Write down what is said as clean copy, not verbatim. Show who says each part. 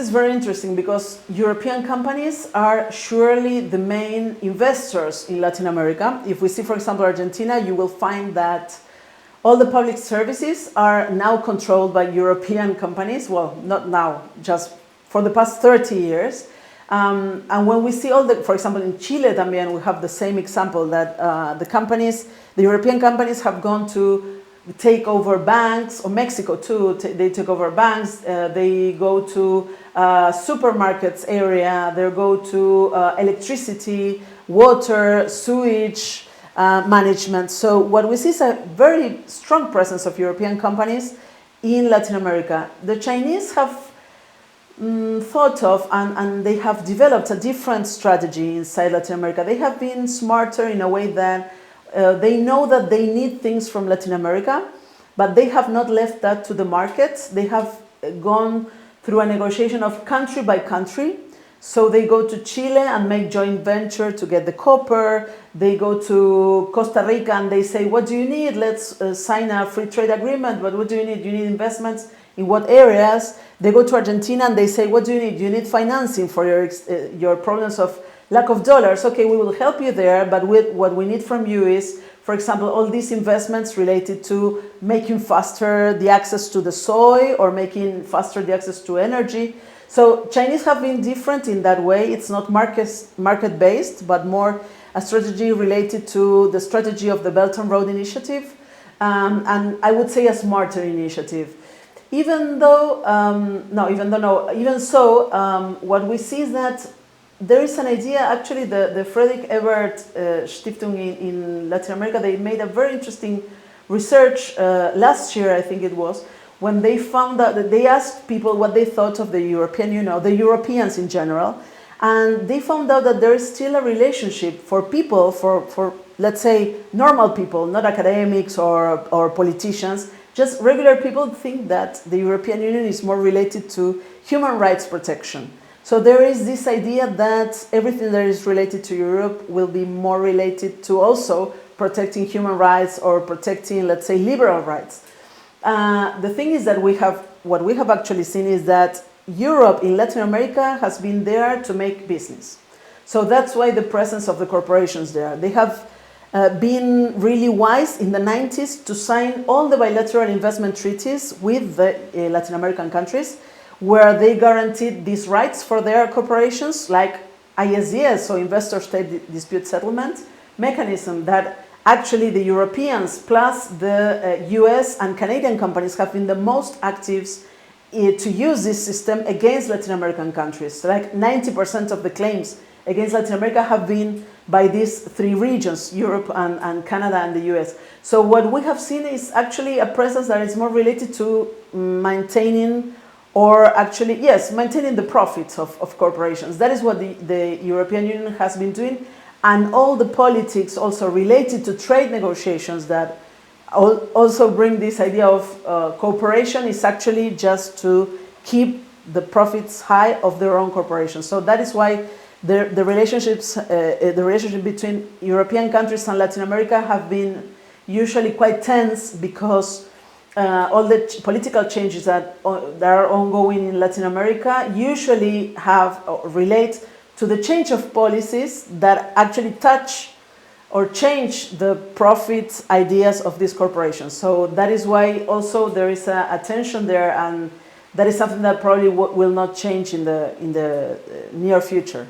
Speaker 1: is very interesting because European companies are surely the main investors in Latin America. If we see, for example, Argentina, you will find that all the public services are now controlled by European companies. Well, not now, just for the past 30 years. And when we see for example, in Chile también, we have the same example that the European companies have gone to take over banks, or Mexico too, they take over banks, they go to supermarkets area, they go to electricity, water, sewage management. So what we see is a very strong presence of European companies in Latin America. The Chinese have thought of and they have developed a different strategy inside Latin America. They have been smarter in a way that they know that they need things from Latin America, but they have not left that to the markets. They have gone through a negotiation of country by country. So they go to Chile and make joint venture to get the copper. They go to Costa Rica and they say, what do you need? Let's sign a free trade agreement. But what do you need? You need investments in what areas? They go to Argentina and they say, what do you need? You need financing for your problems of lack of dollars. Okay, we will help you there, but what we need from you is, for example, all these investments related to making faster the access to the soil or making faster the access to energy. So Chinese have been different in that way. It's not market-based, but more a strategy related to the strategy of the Belt and Road Initiative, and I would say a smarter initiative. Even so, what we see is that there is an idea, actually the Friedrich Ebert Stiftung in Latin America, they made a very interesting research last year, I think it was, when they found out that they asked people what they thought of the European Union, the Europeans in general, and they found out that there is still a relationship for people, for let's say normal people, not academics or politicians, just regular people think that the European Union is more related to human rights protection. So there is this idea that everything that is related to Europe will be more related to also protecting human rights or protecting, let's say, liberal rights. The thing is that what we have actually seen is that Europe in Latin America has been there to make business. So that's why the presence of the corporations there. They have been really wise in the 90s to sign all the bilateral investment treaties with the Latin American countries, where they guaranteed these rights for their corporations, like ISDS, so Investor State Dispute Settlement mechanism, that actually the Europeans plus the US and Canadian companies have been the most active to use this system against Latin American countries. Like 90% of the claims against Latin America have been by these three regions, Europe and Canada and the US. So what we have seen is actually a presence that is more related to maintaining the profits of corporations. That is what the European Union has been doing, and all the politics also related to trade negotiations that also bring this idea of cooperation is actually just to keep the profits high of their own corporations. So that is why the relationship between European countries and Latin America have been usually quite tense, because all the political changes that are ongoing in Latin America usually relate to the change of policies that actually touch or change the profit ideas of these corporations. So that is why also there is a tension there, and that is something that probably will not change in the near future.